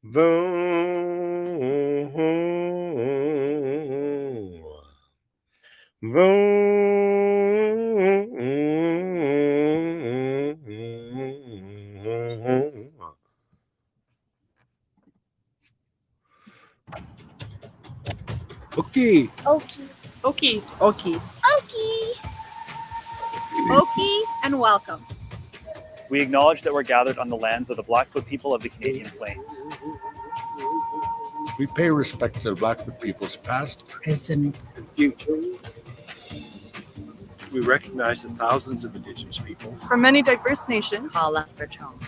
Vroom, vroom. Okay. Okie. Okie. Okie. Okie. Okie and welcome. We acknowledge that we're gathered on the lands of the Blackfoot people of the Canadian Plains. We pay respect to the Blackfoot people's past, Present. future. We recognize the thousands of Indigenous peoples, From many diverse nations, Call after tone.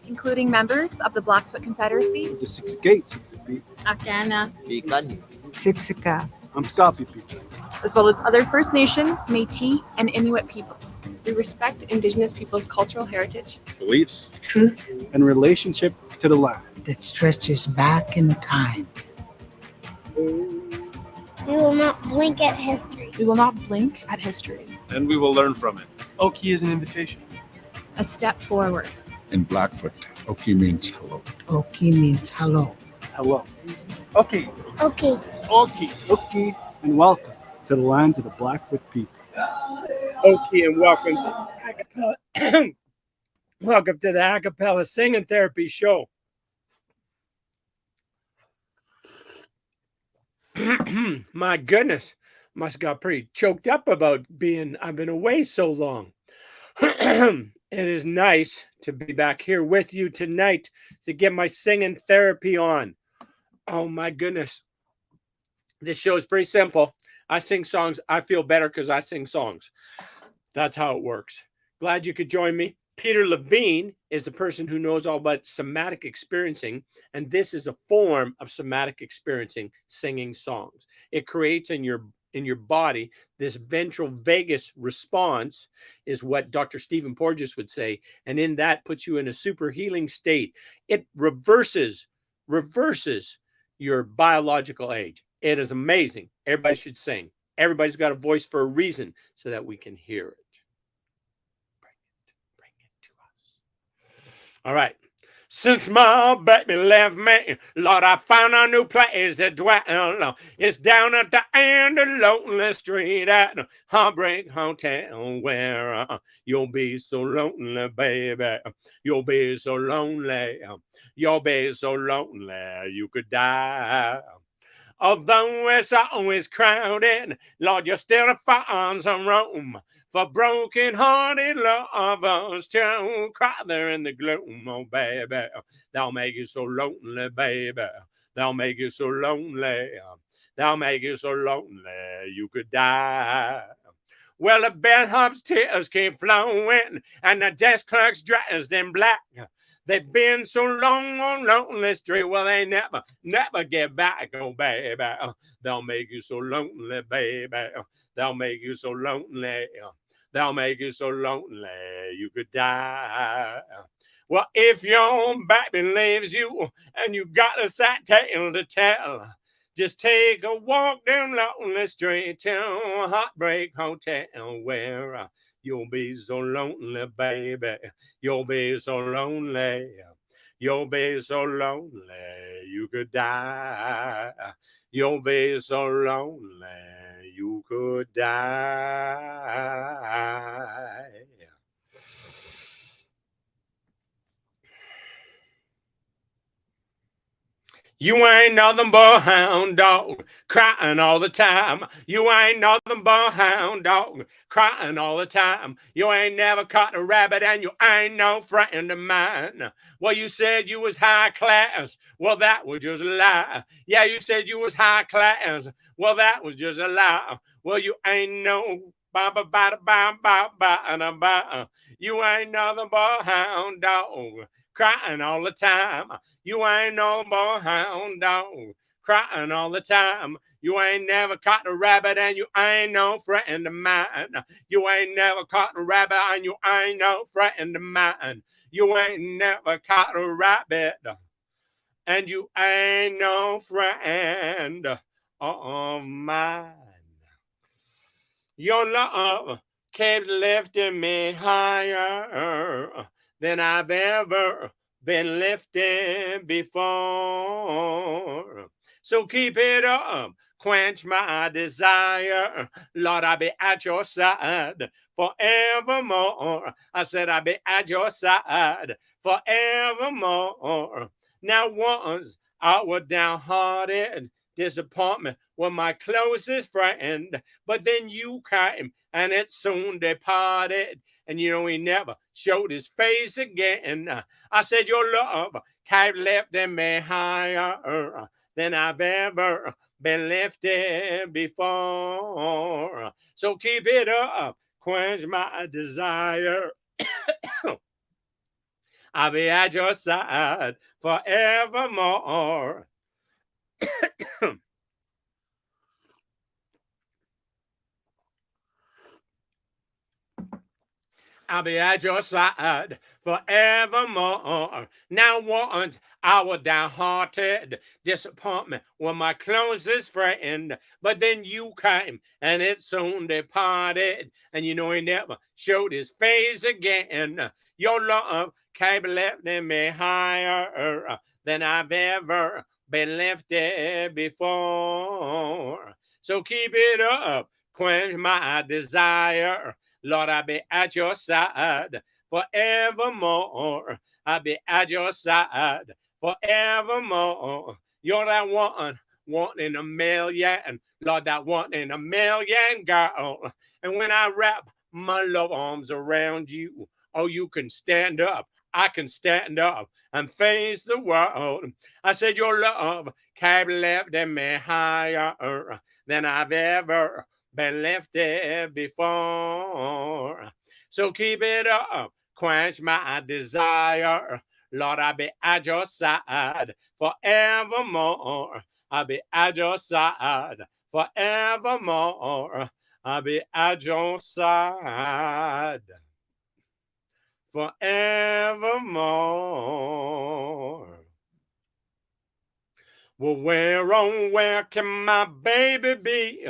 including members of the Blackfoot Confederacy, the six gates of the people. Akana. Bikan. Siksika. I'm Scapi people. as well as other First Nations, Métis, and Inuit peoples. We respect Indigenous people's cultural heritage, Beliefs Truth and relationship to the land. that stretches back in time. We will not blink at history. we will not blink at history. And we will learn from it. Okie is an invitation. A step forward. In Blackfoot, Oki means hello. Okie means hello. Hello. Okie. Okay. Okie. Oki and welcome to the lands of the Blackfoot people. Okie and welcome to Accapella. Welcome to the Accapella Singing Therapy Show. My goodness, must have got pretty choked up about I've been away so long. It is nice to be back here with you tonight to get my singing therapy on. Oh my goodness. This show is pretty simple. I sing songs. I feel better because I sing songs. That's how it works. Glad you could join me. Peter Levine is the person who knows all about somatic experiencing, and this is a form of somatic experiencing, singing songs. It creates in your body this ventral vagus response, is what Dr. Stephen Porges would say, and in that puts you in a super healing state. It reverses your biological age. It is amazing. Everybody should sing. Everybody's got a voice for a reason so that we can hear it. Bring it to us. All right. Since my baby left me, Lord, I found a new place to dwell. It's down at the end of Lonely Street at the Heartbreak Hotel, where you'll be so lonely, baby. You'll be so lonely. You'll be so lonely you could die. Although it's always crowded, Lord, you still find some room for broken-hearted lovers to cry there in the gloom. Oh, baby, they'll make you so lonely, baby. They'll make you so lonely. They'll make you so lonely you could die. Well, the bellhop's tears keep flowing, and the desk clerk's dressed in black. They've been so long on Lonely Street, well, they never get back, oh, baby. They'll make you so lonely, baby. They'll make you so lonely. They'll make you so lonely you could die. Well, if your baby leaves you and you got a sad tale to tell, just take a walk down Lonely Street to a Heartbreak Hotel, where you'll be so lonely, baby. You'll be so lonely. You'll be so lonely you could die. You'll be so lonely you could die. You ain't nothing but a hound dog, crying all the time. You ain't nothing but a hound dog, crying all the time. You ain't never caught a rabbit and you ain't no friend of mine. Well, you said you was high class. Well, that was just a lie. Yeah, you said you was high class. Well, that was just a lie. Well, you ain't no you ain't nothing but a hound dog, crying all the time. You ain't no more hound dog, crying all the time. You ain't never caught a rabbit and you ain't no friend of mine. You ain't never caught a rabbit and you ain't no friend of mine. You ain't never caught a rabbit and you ain't no friend of mine. Your love keeps lifting me higher than I've ever been lifted before. So keep it up, quench my desire. Lord, I'll be at your side forevermore. I said I'll be at your side forevermore. Now once I was downhearted, disappointment was my closest friend, but then you came and it soon departed, and you know he never showed his face again. I said your love kept lifting me higher than I've ever been lifted before. So keep it up, quench my desire. I'll be at your side forevermore. I'll be at your side forevermore. Now once I was downhearted, disappointment was my closest friend, but then you came and it soon departed, and you know he never showed his face again. Your love kept lifting me higher than I've ever been lifted before. So keep it up, quench my desire. Lord, I'll be at your side forevermore. I'll be at your side forevermore. You're that one in a million. Lord, that one in a million, girl. And when I wrap my love arms around you, oh, you can stand up. I can stand up and face the world. I said your love kept lifting me higher than I've ever been lifted before. So keep it up, quench my desire. Lord, I'll be at your side forevermore. I'll be at your side forevermore. I'll be at your side forevermore. Well, where can my baby be?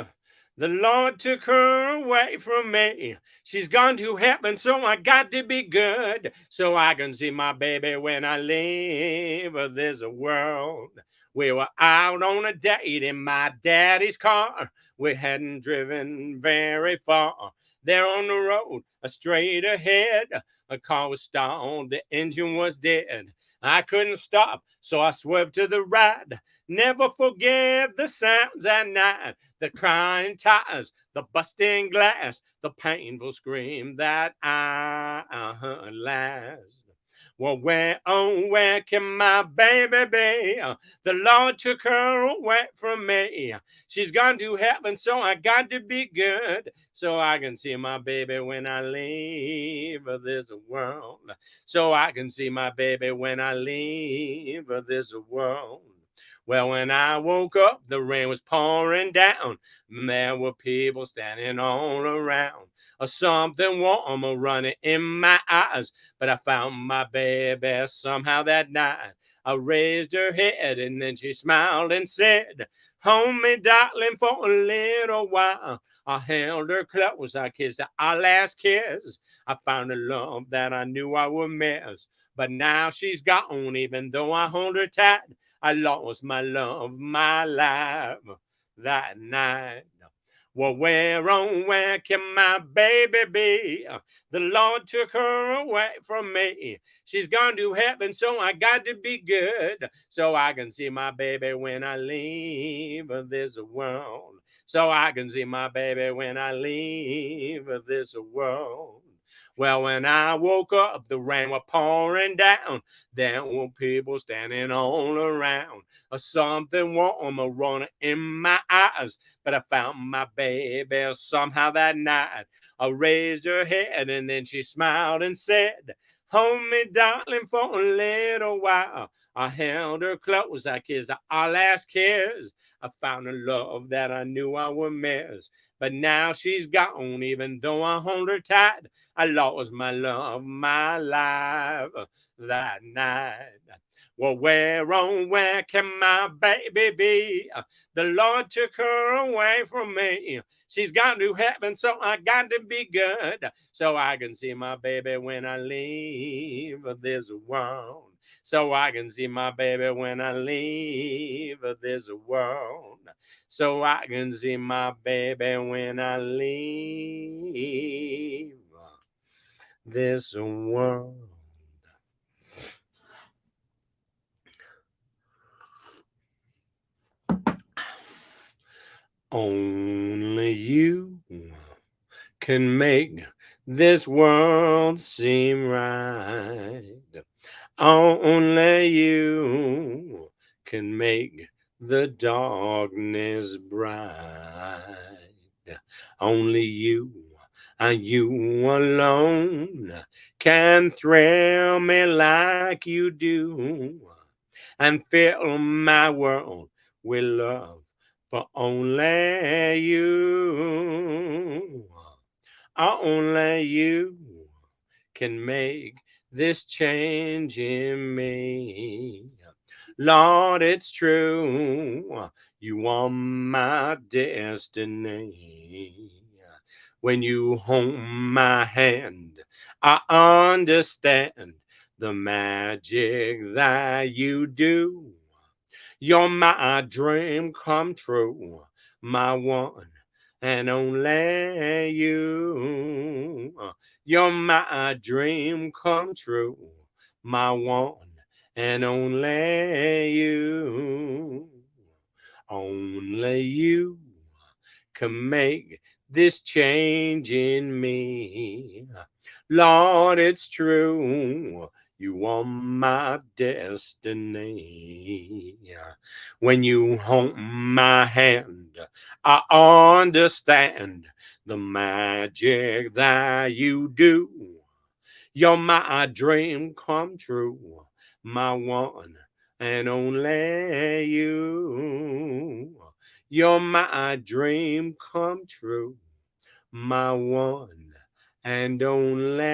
The Lord took her away from me. She's gone to heaven, so I got to be good, so I can see my baby when I leave this world. We were out on a date in my daddy's car. We hadn't driven very far. There on the road, straight ahead, a car was stalled, the engine was dead. I couldn't stop, so I swerved to the right. Never forget the sounds at night, the crying tires, the busting glass, the painful scream that I heard last. Well, where can my baby be? The Lord took her away from me. She's gone to heaven, so I got to be good, so I can see my baby when I leave this world. So I can see my baby when I leave this world. Well, when I woke up, the rain was pouring down. There were people standing all around. Something warm running in my eyes, but I found my baby somehow that night. I raised her head and then she smiled and said, "Hold me, darling, for a little while." I held her close, I kissed her our last kiss. I found a love that I knew I would miss, but now she's gone, even though I hold her tight. I lost my love, my life that night. Well, where can my baby be? The Lord took her away from me. She's gone to heaven, so I got to be good, so I can see my baby when I leave this world. So I can see my baby when I leave this world. Well, when I woke up, the rain was pouring down. There were people standing all around. Something warm running in my eyes, but I found my baby somehow that night. I raised her head and then she smiled and said, "Hold me, darling, for a little while." I held her close, I kissed her our last kiss. I found a love that I knew I would miss, but now she's gone, even though I hold her tight. I lost my love, my life that night. Well, where can my baby be? The Lord took her away from me. She's gone to heaven, so I got to be good, so I can see my baby when I leave this world. So I can see my baby when I leave this world. So I can see my baby when I leave this world. Only you can make this world seem right. Only you can make the darkness bright. Only you and you alone can thrill me like you do and fill my world with love for only you. Only you can make this change in me. Lord, it's true. You are my destiny. When you hold my hand, I understand the magic that you do. You're my dream come true, my one and only you. You're my dream come true, my one and only you. Only you can make this change in me. Lord, it's true. You are my destiny. When you hold my hand, I understand the magic that you do. You're my dream come true, my one and only you. You're my dream come true, my one and only,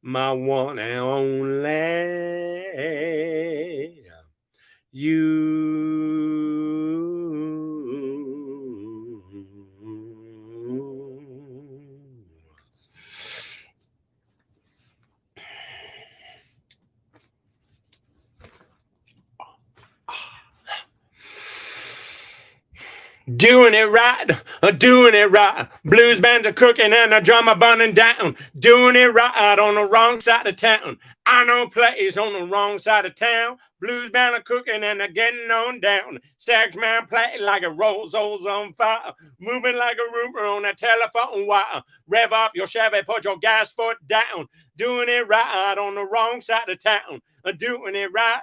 my one and only you. Doing it right, doing it right. Blues bands are cooking and the drummer burning down. Doing it right on the wrong side of town. I know plays on the wrong side of town. Blues band are cooking and they're getting on down. Stags man play like a rolls on fire. Moving like a rumor on a telephone wire. Rev up your Chevy, put your gas foot down. Doing it right on the wrong side of town. Doing it right,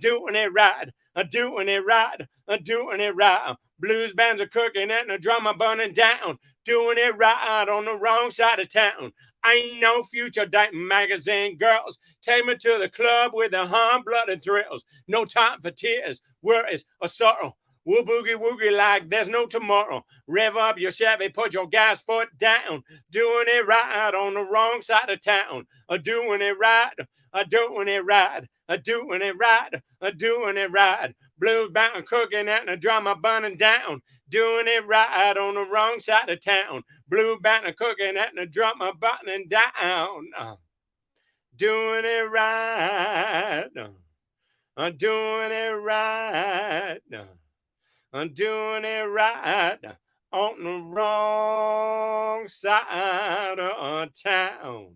doing it right. Doing it right, doing it right. Blues bands are cooking and the drummer burning down. Doing it right on the wrong side of town. Ain't no future dating magazine girls. Take me to the club with the hot-blooded thrills. No time for tears, worries, or sorrow. We'll boogie woogie like there's no tomorrow. Rev up your Chevy, put your gas foot down. Doing it right on the wrong side of town. Doing it right, doing it right, doing it right, doing it right. Blues band cooking and the drummer burning down. Doing it right on the wrong side of town. Blue band cooking and the drummer burning down. Doing it right. I'm doing it right. I'm doing it right on the wrong side of town.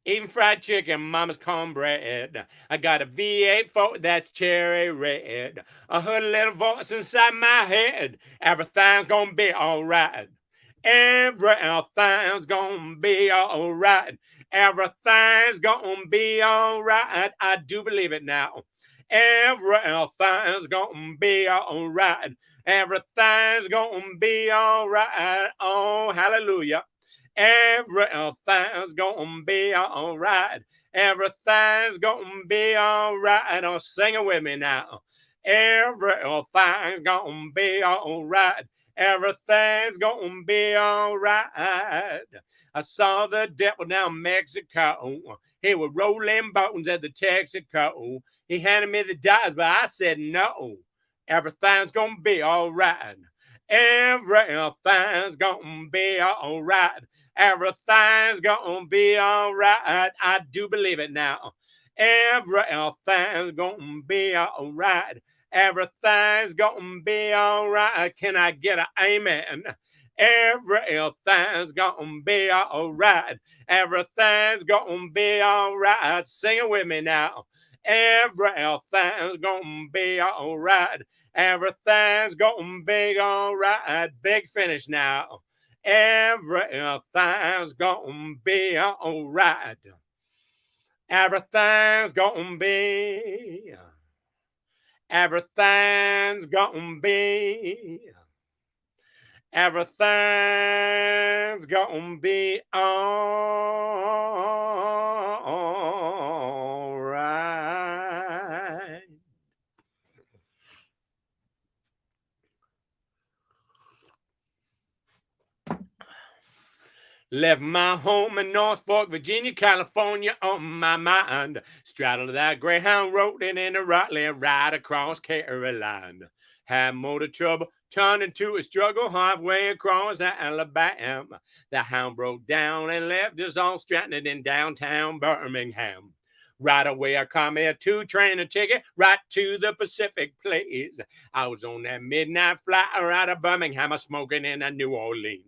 Eating fried chicken, mama's cornbread. I got a V8 Ford that's cherry red. I heard a little voice inside my head. Everything's gonna be alright. Everything's gonna be alright. Everything's gonna be alright. I do believe it now. Everything's gonna be alright. Everything's gonna be alright. Oh, hallelujah. Everything's gonna be alright. Everything's gonna be alright. Oh, sing it with me now. Everything's gonna be alright. Everything's gonna be all right. I saw the devil down Mexico. He was rolling bones at the Texaco. He handed me the dice, but I said no. Everything's gonna be all right. Everything's gonna be all right. Everything's gonna be all right. I do believe it now. Everything's gonna be all right. Everything's gonna be all right. Can I get an amen? Everything's gonna be all right. Everything's gonna be all right. Sing it with me now. Everything's gonna be all right. Everything's gonna be all right. Big finish now. Everything's gonna be all right. Everything's gonna be. Everything's gonna be. Everything's gonna be all right. Left my home in North Fork, Virginia, California on my mind. Straddled that Greyhound road and in a right lane right across Carolina. Had motor trouble, turned into a struggle halfway across Alabama. The hound broke down and left us all stranded in downtown Birmingham. Right away, I caught me a 2-train ticket right to the Pacific place. I was on that midnight flight out of Birmingham, smoking in New Orleans.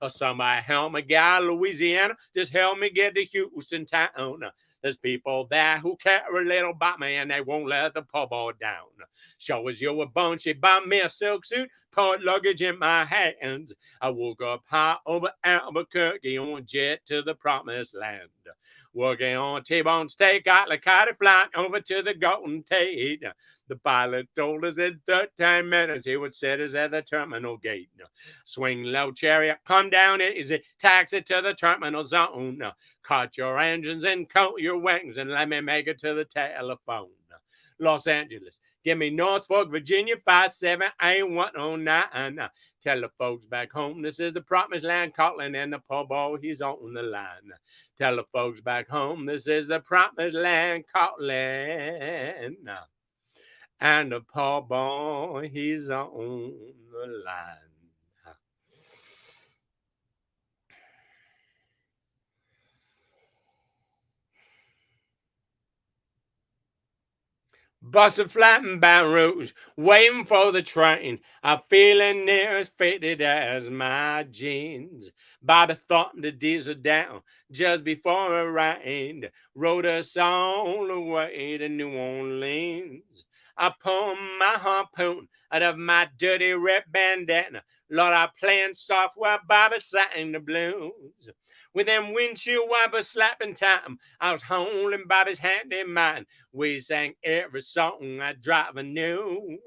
Somebody help me get out of Louisiana, just help me get to Houston town. There's people there who care a little about me and they won't let the poor boy down. Show as you a bunch, she bought me a silk suit, put luggage in my hands. I woke up high over Albuquerque on a jet to the promised land. Working on T-bone steak, got the kite flying over to the Golden Tate. The pilot told us in 13 minutes he would set us at the terminal gate. Swing low chariot, come down, it is a taxi to the terminal zone. Cut your engines and coat your wings and let me make it to the telephone. Los Angeles, give me North Fork, Virginia, 578-109. Tell the folks back home this is the promised land calling and the poor boy he's on the line. Tell the folks back home this is the promised land calling and the poor boy he's on the line. Bustin' flat in Baton Rouge, waiting for the train. I'm feeling near as faded as my jeans. Bobby thumped the diesel down just before it rained. Rode us all the way to New Orleans. I pulled my harpoon out of my dirty red bandana. Lord, I playing soft while Bobby sang the blues. With them windshield wipers slapping time, I was holding Bobby's hand in mine. We sang every song I driver knew.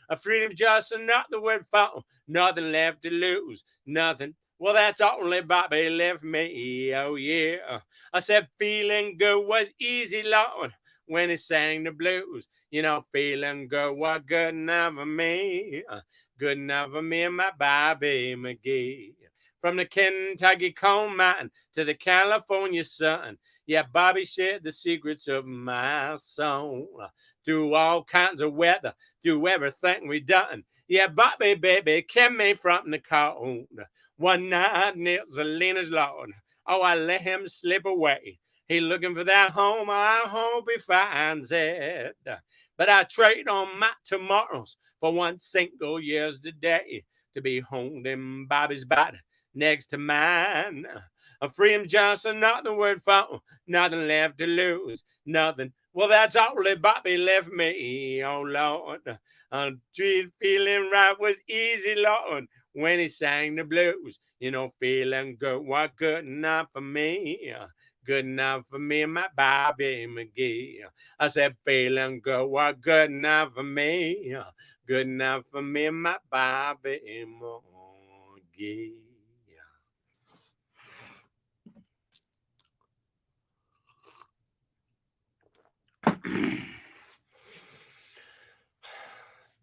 A freedom just another word for, nothing left to lose, nothing. Well, that's only Bobby left me, oh yeah. I said feeling good was easy, Lord, when he sang the blues. You know, feeling good was good enough for me. Good enough for me and my Bobby McGee. From the Kentucky coal mine to the California sun. Yeah, Bobby shared the secrets of my soul. Through all kinds of weather, through everything we done. Yeah, Bobby, baby, kept me from the cold. One night near Selena's Lord, oh, I let him slip away. He looking for that home, I hope he finds it. But I trade on my tomorrows for one single year's today to be holding Bobby's body next to mine. A freedom Johnson, not the word for, nothing left to lose, nothing. Well, that's all that Bobby left me, oh Lord. Feeling right was easy, Lord, when he sang the blues. You know, feeling good was good enough for me. Good enough for me and my Bobby McGee. I said, feeling good was good enough for me. Good enough for me and my Bobby McGee.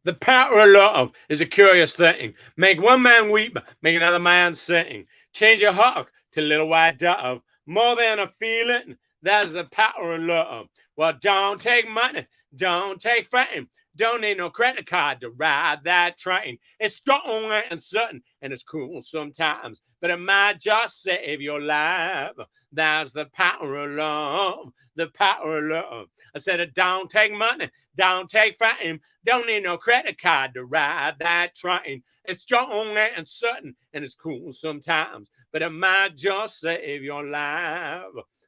The power of love is a curious thing. Make one man weep, make another man sing. Change a hawk to little white dove. More than a feeling, that's the power of love. Well, don't take money, don't take fame. Don't need no credit card to ride that train. It's strong and certain, and it's cruel sometimes, but it might just save your life. That's the power of love, the power of love. I said it don't take money, don't take fame. Don't need no credit card to ride that train. It's strong and certain, and it's cruel sometimes, but it might just save your life.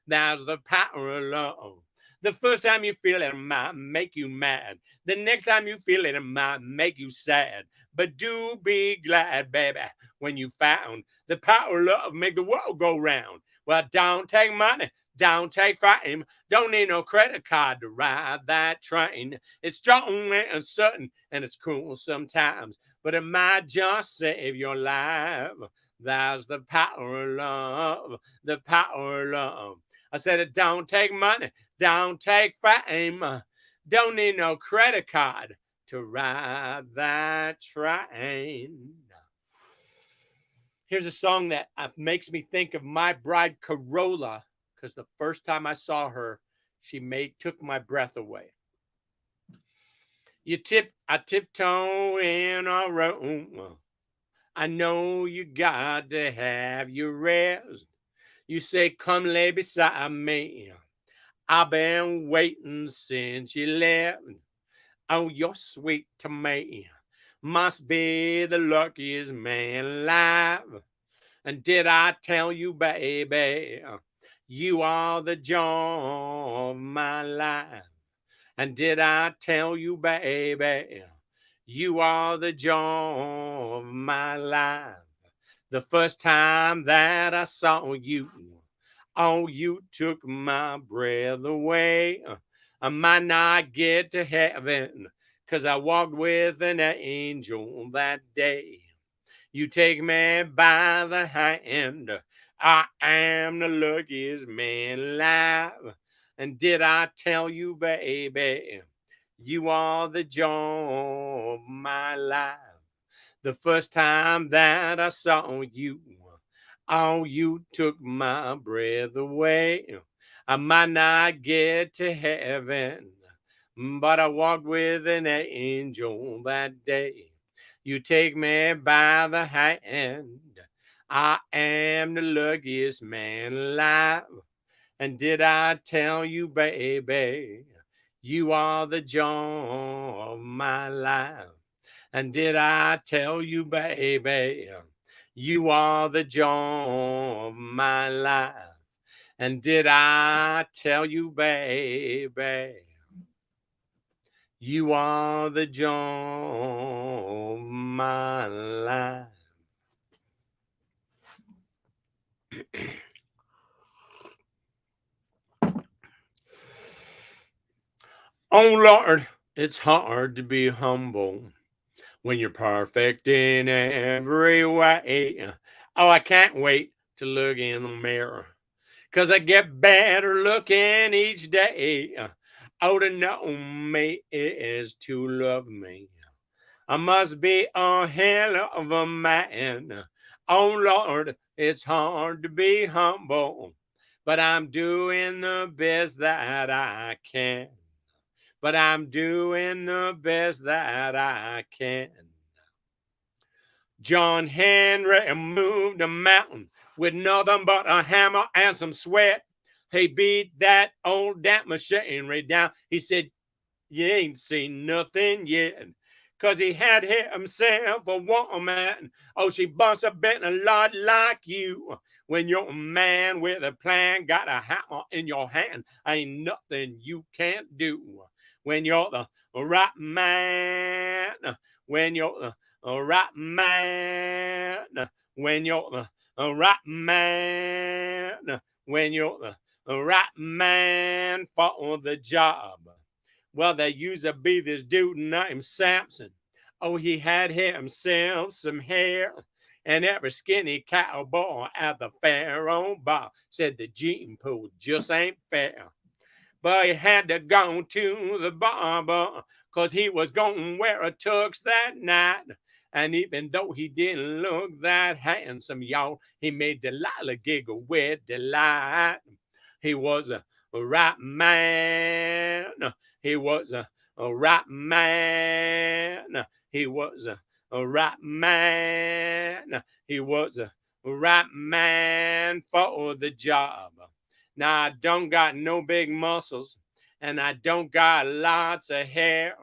That's the power of love. The first time you feel it, it might make you mad. The next time you feel it, it might make you sad. But do be glad, baby, when you found the power of love make the world go round. Well, don't take money, don't take fame. Don't need no credit card to ride that train. It's strong and certain, and it's cruel sometimes, but it might just save your life. That's the power of love, the power of love. I said it don't take money, don't take fame. Don't need no credit card to ride that train. Here's a song that makes me think of my bride Corolla, because the first time I saw her, she took my breath away. I tiptoe in a room. I know you got to have your rest. You say, come lay beside me. I've been waiting since you left. Oh, you're sweet to me. Must be the luckiest man alive. And did I tell you, baby, you are the joy of my life? And did I tell you, baby, you are the joy of my life? The first time that I saw you, oh, you took my breath away. I might not get to heaven, 'cause I walked with an angel that day. You take me by the hand. I am the luckiest man alive. And did I tell you, baby, you are the joy of my life? The first time that I saw you, oh, you took my breath away. I might not get to heaven, but I walked with an angel that day. You take me by the hand. I am the luckiest man alive. And did I tell you, baby, you are the joy of my life? And did I tell you, baby, you are the joy of my life? And did I tell you, baby, you are the joy of my life? Oh, Lord, it's hard to be humble when you're perfect in every way. Oh, I can't wait to look in the mirror, 'cause I get better looking each day. Oh, to know me is to love me. I must be a hell of a man. Oh, Lord, it's hard to be humble, but I'm doing the best that I can. But I'm doing the best that I can. John Henry moved a mountain with nothing but a hammer and some sweat. He beat that old damn machinery down. He said, you ain't seen nothing yet. 'Cause he had himself a woman. Oh, she must have been a lot like you. When you're a man with a plan, got a hammer in your hand, ain't nothing you can't do. When you're the right man, when you're the right man, when you're the right man, when you're the right man for the job. Well, there used to be this dude named Samson. Oh, he had himself some hair. And every skinny cowboy at the Pharaoh bar said the gene pool just ain't fair. But he had to go to the barber, 'cause he was gonna wear a tux that night. And even though he didn't look that handsome, y'all, he made Delilah giggle with delight. He was a right man. He was a right man. He was a right man. He was a right man for the job. Now, I don't got no big muscles, and I don't got lots of hair,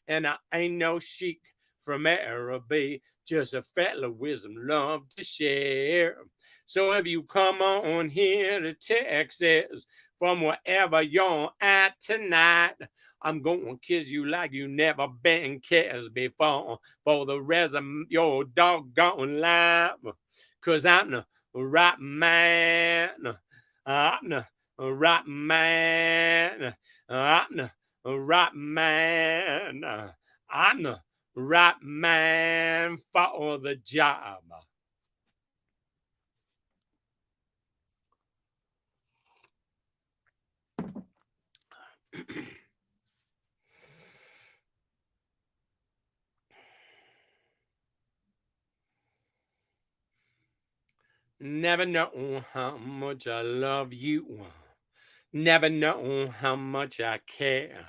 and I ain't no chic from Araby, just a fella with some love to share. So if you come on here to Texas from wherever you're at tonight, I'm gonna kiss you like you never been kissed before for the rest of your doggone life. 'Cause I'm the right man. I'm the right man. I'm the right man. I'm the right man for the job. Never know how much I love you. Never know how much I care.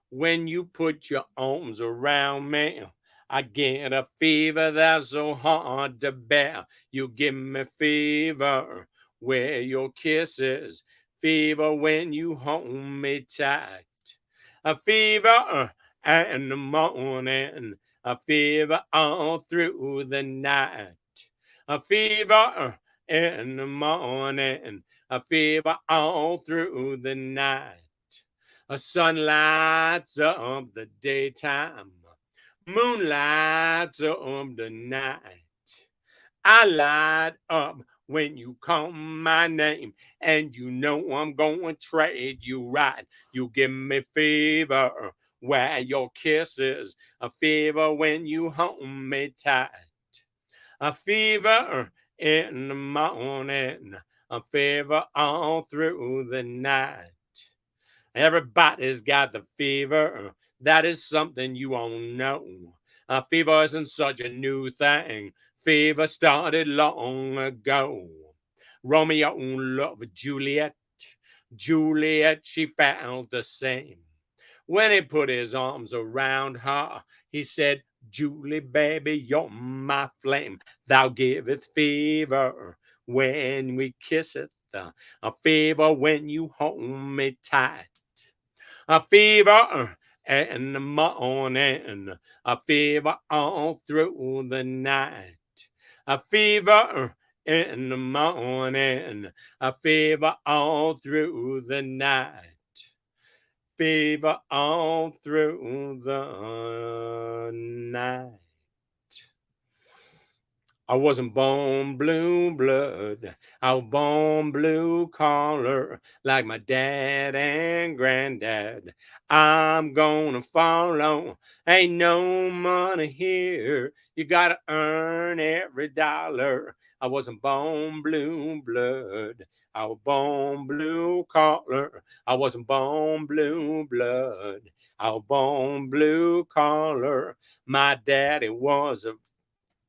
When you put your arms around me, I get a fever that's so hard to bear. You give me fever where your kisses, fever when you hold me tight. A fever in the morning, a fever all through the night. A fever in the morning, a fever all through the night. A sun lights up the daytime, moon lights up the night. I light up when you call my name, and you know I'm gonna trade you right. You give me fever where your kisses, a fever when you hold me tight. A fever in the morning, a fever all through the night. Everybody's got the fever. That is something you all know. Fever isn't such a new thing. Fever started long ago. Romeo loved Juliet. Juliet, she felt the same. When he put his arms around her, he said, Julie, baby, you're my flame. Thou giveth fever when we kiss it. A fever when you hold me tight. A fever in the morning. A fever all through the night. A fever in the morning. A fever all through the night. Fever all through the night. I wasn't born blue blood. I was born blue collar like my dad and granddad. I'm gonna follow. Ain't no money here. You gotta earn every dollar. I wasn't born blue blood. I was born blue collar. I wasn't born blue blood. I was born blue collar. My daddy was a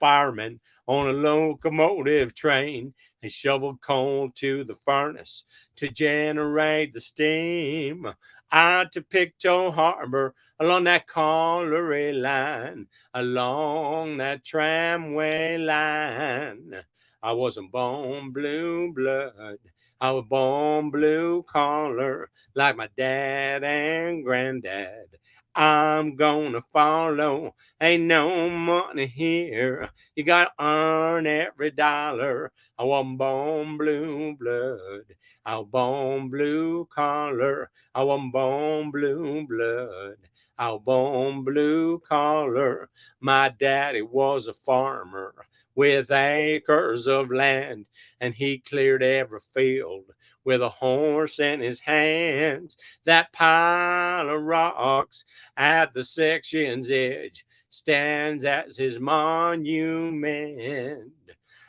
fireman on a locomotive train and shoveled coal to the furnace to generate the steam. Out to Pictou Harbor along that colliery line, along that tramway line. I wasn't born blue blood. I was born blue collar like my dad and granddad. I'm gonna follow. Ain't no money here. You gotta earn every dollar. I wasn't born blue blood. I was born blue collar. I wasn't born blue blood. I was born blue collar. My daddy was a farmer with acres of land, and he cleared every field with a horse in his hands. That pile of rocks at the section's edge stands as his monument.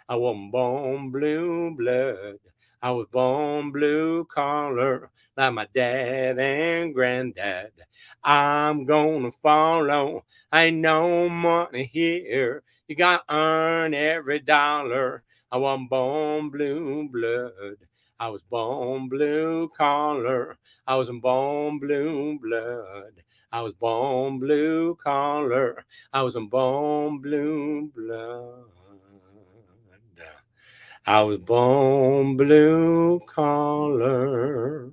I wasn't born blue blood. I was born blue collar like my dad and granddad. I'm gonna follow. Ain't no money here. You gotta earn every dollar. I was born blue blood. I was born blue collar. I was born blue blood. I was born blue collar. I was born blue blood. I was born blue collar.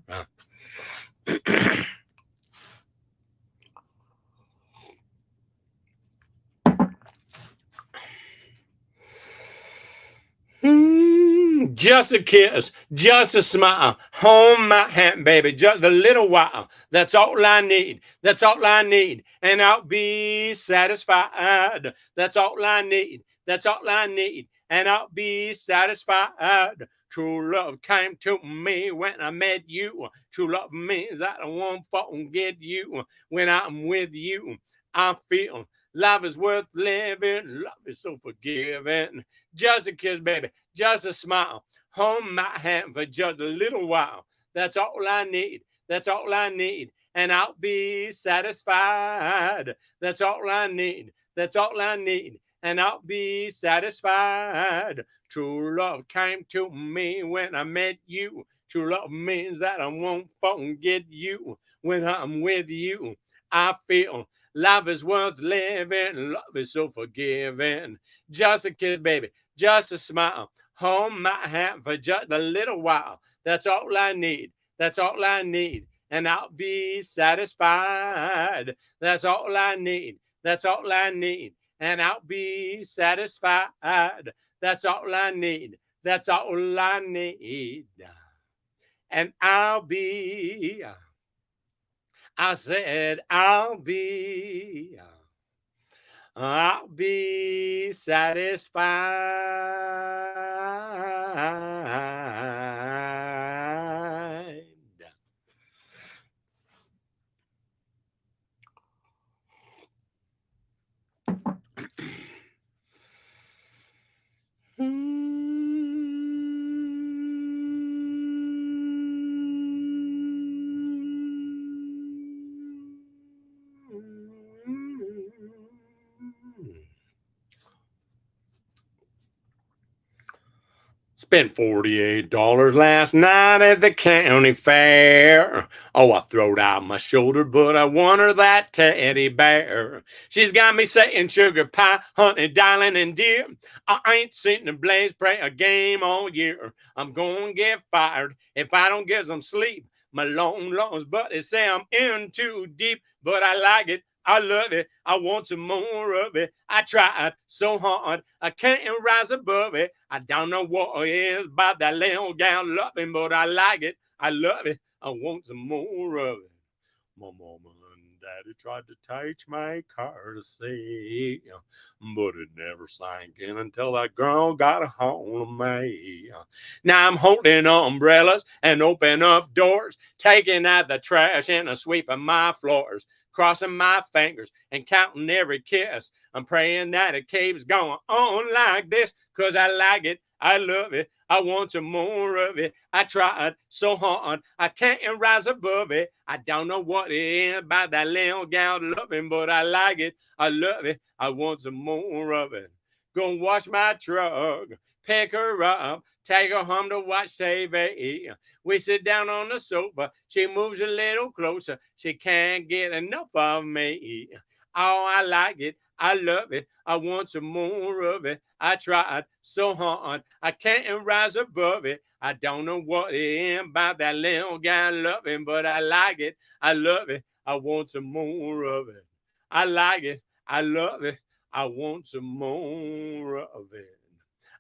Just a kiss, just a smile, hold my hand, baby, just a little while. That's all I need. That's all I need, and I'll be satisfied. That's all I need. That's all I need, and I'll be satisfied. True love came to me when I met you. True love means I don't want to forget you. When I'm with you, I feel life is worth living. Love is so forgiving. Just a kiss, baby, just a smile. Hold my hand for just a little while. That's all I need. That's all I need. And I'll be satisfied. That's all I need. That's all I need. And I'll be satisfied. True love came to me when I met you. True love means that I won't forget you. When I'm with you, I feel life is worth living. Love is so forgiving. Just a kiss, baby, just a smile. Hold my hand for just a little while. That's all I need. That's all I need. And I'll be satisfied. That's all I need. That's all I need. And I'll be satisfied. That's all I need. That's all I need. And I said, I'll be satisfied. Spent $48 last night at the county fair. Oh, I throwed out my shoulder, but I won her that teddy bear. She's got me saying sugar pie, honey, darling, and dear. I ain't seen the Blaze play a game all year. I'm gonna get fired if I don't get some sleep. My long lost buddies say I'm in too deep, but I like it. I love it. I want some more of it. I tried so hard. I can't rise above it. I don't know what it is about that little gal loving, but I like it. I love it. I want some more of it. My mama and daddy tried to teach my courtesy, but it never sank in until that girl got a hold of me. Now I'm holding umbrellas and open up doors, taking out the trash and sweeping my floors, crossing my fingers and counting every kiss. I'm praying that it keeps going on like this, cause I like it. I love it. I want some more of it. I tried so hard. I can't rise above it. I don't know what it is about that little gal loving, but I like it. I love it. I want some more of it. Go wash my truck, pick her up, take her home to watch TV. We sit down on the sofa. She moves a little closer. She can't get enough of me. Oh, I like it. I love it. I want some more of it. I tried so hard. I can't rise above it. I don't know what it is about that little guy loving, but I like it. I love it. I want some more of it. I like it. I love it. I want some more of it.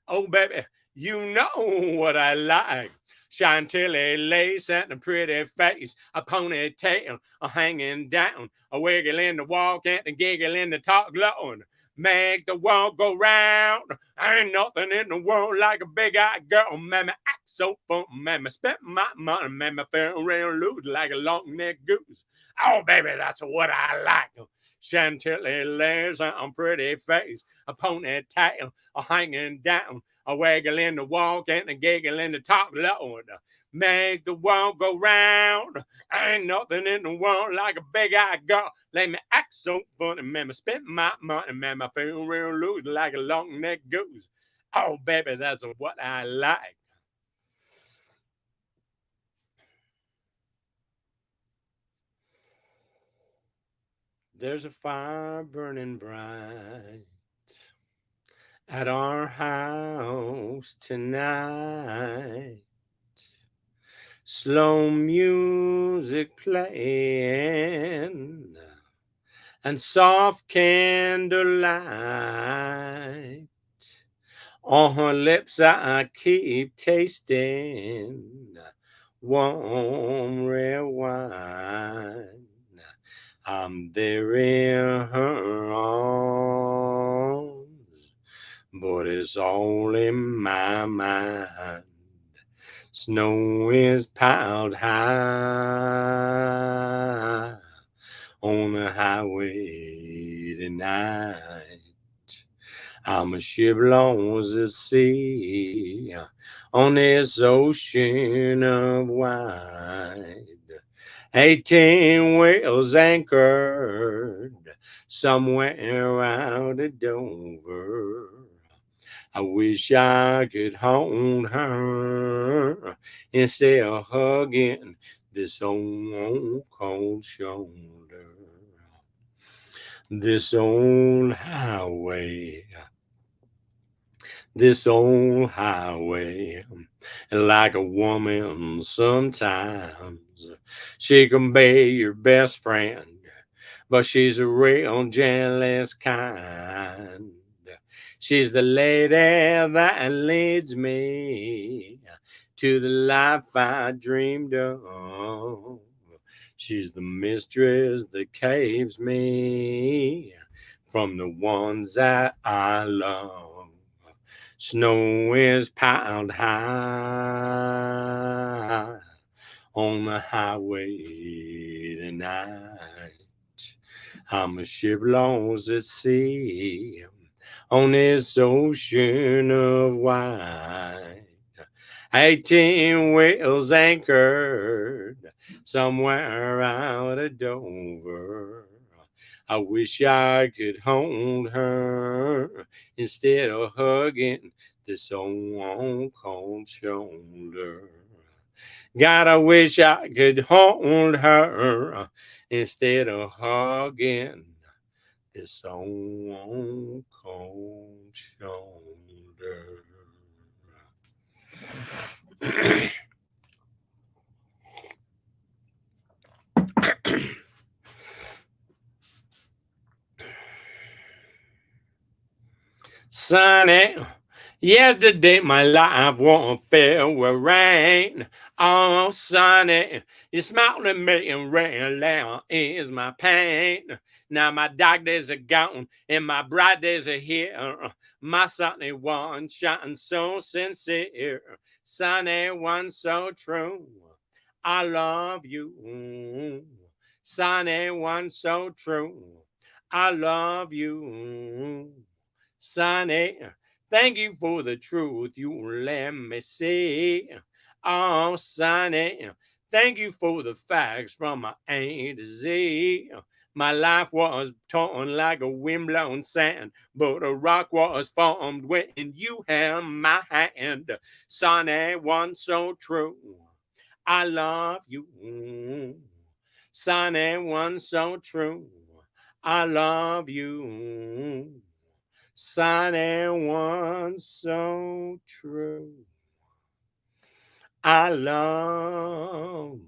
Oh, baby, you know what I like. Chantilly lace and a pretty face, a ponytail, a hanging down, a wiggle in the walk and a giggle in the talk, Lord. Make the world go round. Ain't nothing in the world like a big-eyed girl. Mammy, act so fun. Mammy, spend my money. Mammy, feel real loose like a long-necked goose. Oh, baby, that's what I like. Chantilly lace and a pretty face, a ponytail, a hanging down, a waggle in the walk and a giggle in the talk, Lord. Make the world go round. Ain't nothing in the world like a big-eyed girl. Let me act so funny, man. I spend my money, man. I feel real loose like a long-necked goose. Oh, baby, that's what I like. There's a fire burning bright at our house tonight. Slow music playing and soft candlelight. On her lips I keep tasting warm red wine. I'm there in her arms, but it's all in my mind. Snow is piled high on the highway tonight. I'm a ship lost at sea on this ocean of wide. 18 whales anchored somewhere out of Dover. I wish I could hold her instead of hugging this old cold shoulder. This old highway, like a woman sometimes. She can be your best friend, but she's a real jealous kind. She's the lady that leads me to the life I dreamed of. She's the mistress that keeps me from the ones that I love. Snow is piled high on the highway tonight. I'm a ship lost at sea on this ocean of wide. 18 whales anchored somewhere out of Dover. I wish I could hold her instead of hugging this old cold shoulder. God, I wish I could hold her instead of hugging this old cold shoulder. Sunny, yesterday my life was filled with rain. Oh, sunny, you smiled at me and really is my pain. Now my dark days are gone and my bright days are here. My sunny one shines so sincere. Sunny one so true. I love you. Sunny one so true. I love you. Sonny, thank you for the truth you let me see. Oh, Sonny, thank you for the facts from my A to Z. My life was torn like a windblown sand, but a rock was formed when you held my hand. Sonny, one so true. I love you. Sonny, one so true. I love you. Sunny one so true. I love you.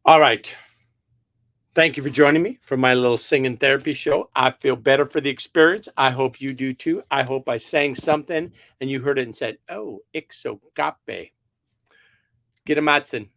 All right. Thank you for joining me for my little singing therapy show. I feel better for the experience. I hope you do too. I hope I sang something and you heard it and said, oh, Ixocape. Get a Matson.